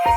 We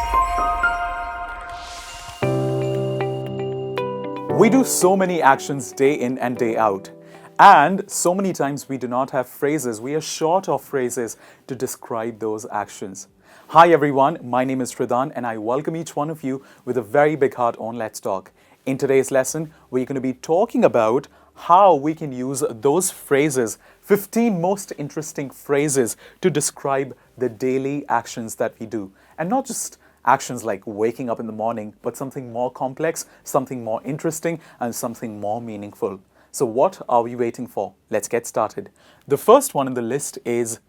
do so many actions day in and day out. And so many times we do not have phrases. We are short of phrases to describe those actions. Hi everyone, my name is Hridhaan and I welcome each one of you with a very big heart on Let's Talk. In today's lesson, we're going to be talking about how we can use those phrases, 15 most interesting phrases to describe the daily actions that we do. And not just actions like waking up in the morning, but something more complex, something more interesting, and something more meaningful. So what are we waiting for? Let's get started. The first one in the list is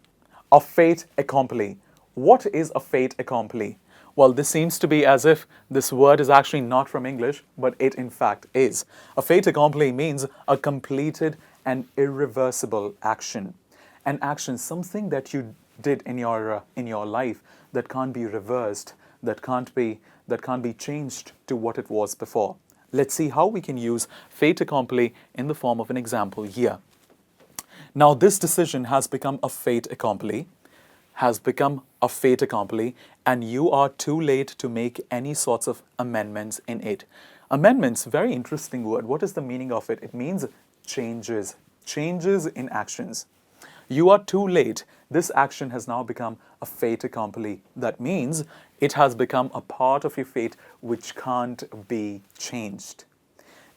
a fait accompli. What is a fait accompli? Well, this seems to be as if this word is actually not from English, but it in fact is. A fait accompli means a completed and irreversible action. An action, something that you did in your life that can't be reversed, that can't be changed to what it was before. Let's see how we can use fait accompli in the form of an example here. Now, this decision has become a fait accompli, and you are too late to make any sorts of amendments in it. Amendments, very interesting word. What is the meaning of it? It means changes in actions. You are too late. This action has now become a fait accompli. That means it has become a part of your fate which can't be changed.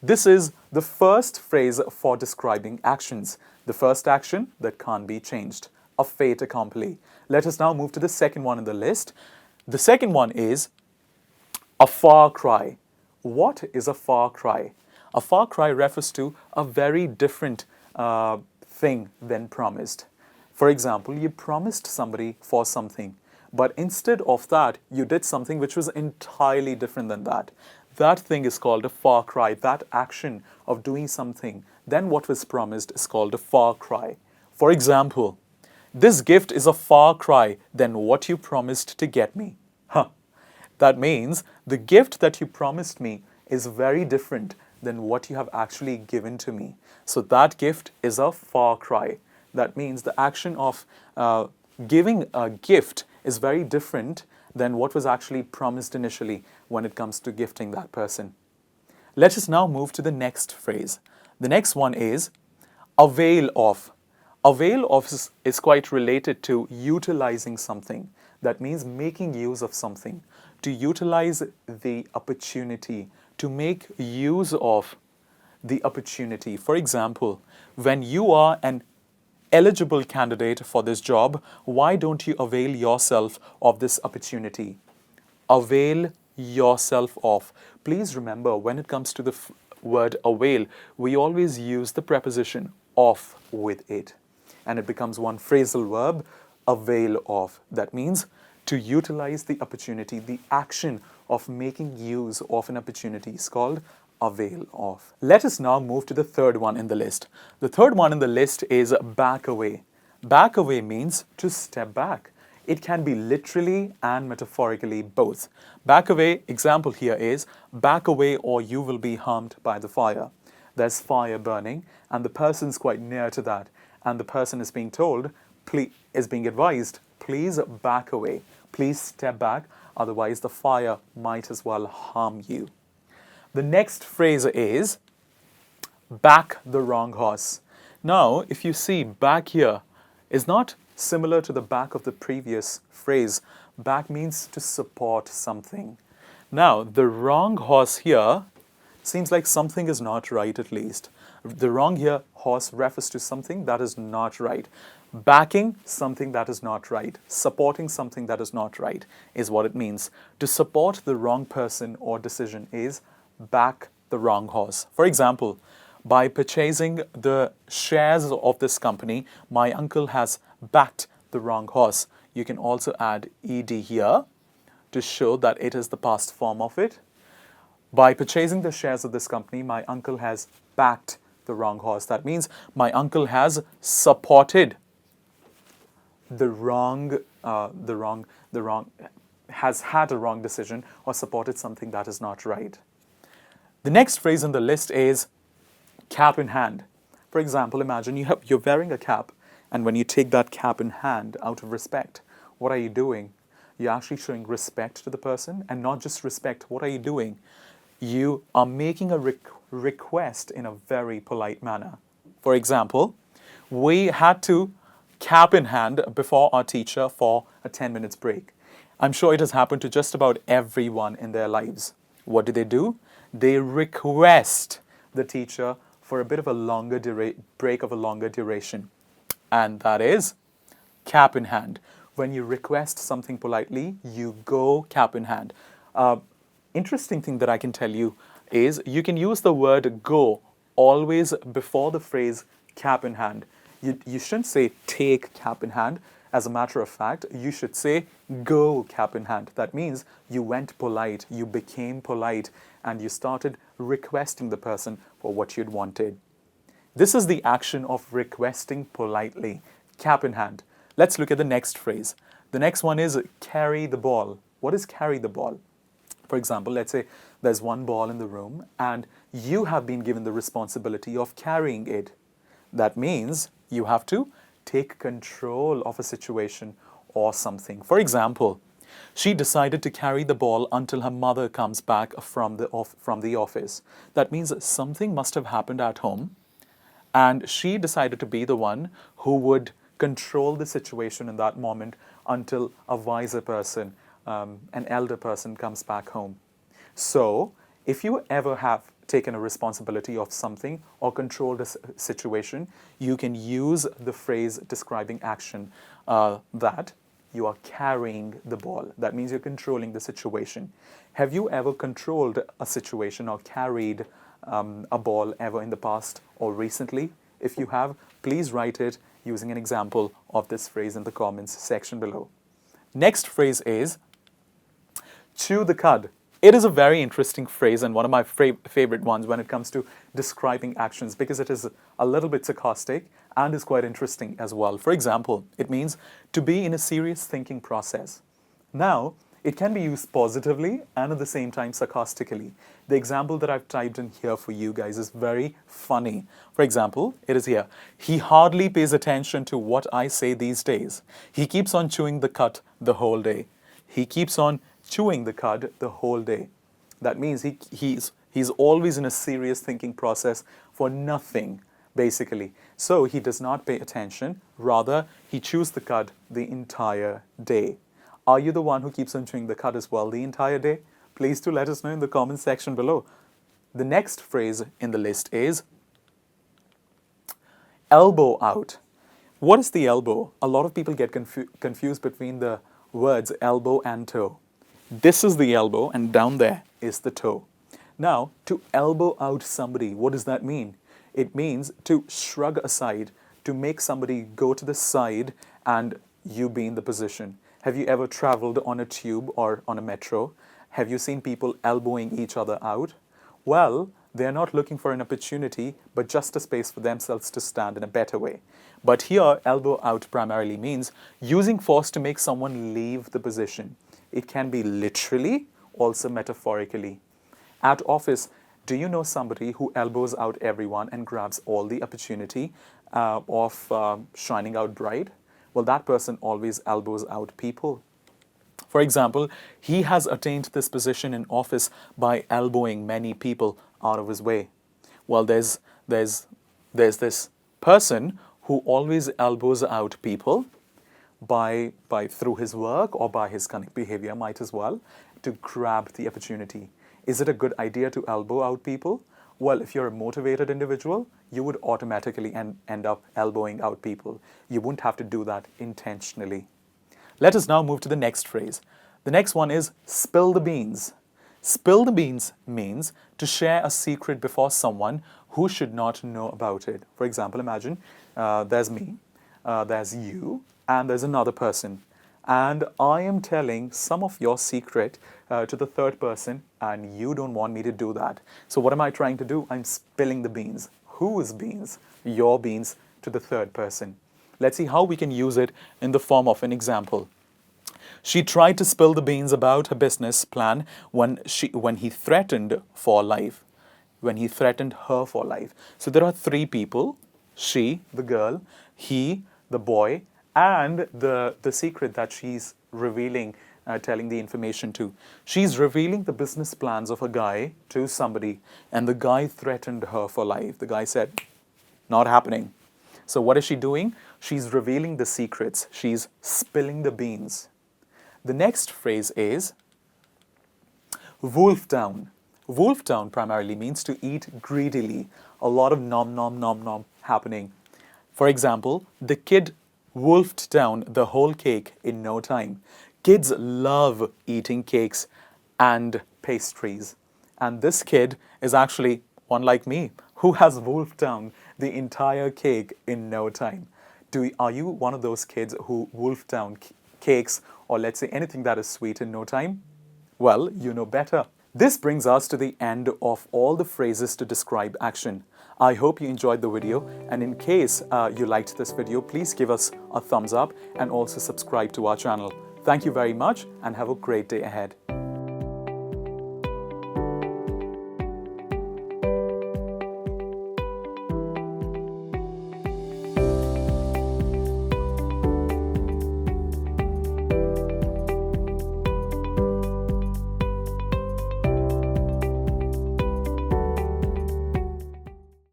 This is the first phrase for describing actions. The first action that can't be changed, a fait accompli. Let us now move to the second one in the list. The second one is a far cry. What is a far cry? A far cry refers to a very different thing than promised. For example, you promised somebody for something, but instead of that, you did something which was entirely different than that. That thing is called a far cry. That action of doing something than what was promised is called a far cry. For example, this gift is a far cry than what you promised to get me. That means the gift that you promised me is very different than what you have actually given to me. So that gift is a far cry. That means the action of giving a gift is very different than what was actually promised initially when it comes to gifting that person. Let us now move to the next phrase. The next one is avail of. Avail of is quite related to utilizing something. That means making use of something. To utilize the opportunity, to make use of the opportunity. For example, when you are an eligible candidate for this job, why don't you avail yourself of this opportunity? Avail yourself of. Please remember, when it comes to the word avail, we always use the preposition of with it. And it becomes one phrasal verb, avail of. That means to utilize the opportunity, the action of making use of an opportunity is called avail of. Let us now move to the third one in the list. The third one in the list is back away. Back away means to step back. It can be literally and metaphorically both. Back away, example here is back away or you will be harmed by the fire. There's fire burning and the person's quite near to that, and the person is being told, is being advised, please back away. Please step back, otherwise the fire might as well harm you. The next phrase is back the wrong horse. Now, if you see, back here is not similar to the back of the previous phrase. Back means to support something. Now, the wrong horse here seems like something is not right, at least. The wrong here horse refers to something that is not right. Backing something that is not right, supporting something that is not right is what it means. To support the wrong person or decision is back the wrong horse. For example, by purchasing the shares of this company, my uncle has backed the wrong horse. You can also add ed here to show that it is the past form of it. By purchasing the shares of this company, my uncle has backed the wrong horse. That means my uncle has supported has had a wrong decision or supported something that is not right. The next phrase on the list is cap in hand. For example, imagine you're wearing a cap, and when you take that cap in hand out of respect, what are you doing? you're actually showing respect to the person, and not just respect. What are you doing? You are making a request in a very polite manner. For example, we had to cap in hand before our teacher for a 10 minutes break. I'm sure it has happened to just about everyone in their lives. What do? They request the teacher for a bit of a longer break of a longer duration. And that is cap in hand. When you request something politely, you go cap in hand. Interesting thing that I can tell you is you can use the word go always before the phrase cap in hand. You shouldn't say take cap in hand. As a matter of fact, you should say go cap in hand. That means you went polite, you became polite, and you started requesting the person for what you'd wanted. This is the action of requesting politely, cap in hand. Let's look at the next phrase. The next one is carry the ball. What is carry the ball? For example, let's say there's one ball in the room and you have been given the responsibility of carrying it. That means you have to take control of a situation or something. For example, she decided to carry the ball until her mother comes back from the office. That means something must have happened at home, and she decided to be the one who would control the situation in that moment until a wiser person, an elder person comes back home. So, if you ever have taken a responsibility of something or controlled a situation, you can use the phrase describing action that you are carrying the ball. That means you're controlling the situation. Have you ever controlled a situation or carried a ball ever in the past or recently? If you have, please write it using an example of this phrase in the comments section below. Next phrase is chew the cud. It is a very interesting phrase and one of my favorite ones when it comes to describing actions, because it is a little bit sarcastic and is quite interesting as well. For example, it means to be in a serious thinking process. Now, it can be used positively and at the same time sarcastically. The example that I've typed in here for you guys is very funny. For example, it is here. He hardly pays attention to what I say these days. He keeps on chewing the cud the whole day. He keeps on chewing the cud the whole day. That means he's always in a serious thinking process for nothing, basically. So he does not pay attention. Rather, he chews the cud the entire day. Are you the one who keeps on chewing the cud as well the entire day? Please do let us know in the comment section below. The next phrase in the list is elbow out. What is the elbow? A lot of people get confused between the words elbow and toe. This is the elbow and down there is the toe. Now, to elbow out somebody, what does that mean? It means to shrug aside, to make somebody go to the side and you be in the position. Have you ever traveled on a tube or on a metro? Have you seen people elbowing each other out? Well, they're not looking for an opportunity, but just a space for themselves to stand in a better way. But here, elbow out primarily means using force to make someone leave the position. It can be literally, also metaphorically. At office, do you know somebody who elbows out everyone and grabs all the opportunity of shining out bright? Well, that person always elbows out people. For example, he has attained this position in office by elbowing many people out of his way. Well, there's this person who always elbows out people by through his work or by his kind of behavior, might as well, to grab the opportunity. Is it a good idea to elbow out people? Well, if you're a motivated individual, you would automatically end up elbowing out people. You wouldn't have to do that intentionally. Let us now move to the next phrase. The next one is spill the beans. Spill the beans means to share a secret before someone who should not know about it. For example, imagine there's me, there's you, and there's another person. And I am telling some of your secret to the third person, and you don't want me to do that. So what am I trying to do? I'm spilling the beans. Whose beans? Your beans to the third person. Let's see how we can use it in the form of an example. She tried to spill the beans about her business plan when he threatened for life. When he threatened her for life. So there are three people: she, the girl, he, the boy, and the secret that she's revealing telling the information to. She's revealing the business plans of a guy to somebody, and the guy threatened her for life. The guy said, not happening. So what is she doing? She's revealing the secrets. She's spilling the beans. The next phrase is wolf down. Wolf down primarily means to eat greedily. A lot of nom nom nom nom happening. For example, the kid wolfed down the whole cake in no time. Kids love eating cakes and pastries. And this kid is actually one like me who has wolfed down the entire cake in no time. Are you one of those kids who wolf down cakes, or let's say anything that is sweet, in no time? Well, you know better. This brings us to the end of all the phrases to describe action. I hope you enjoyed the video, and in case you liked this video, please give us a thumbs up and also subscribe to our channel. Thank you very much and have a great day ahead.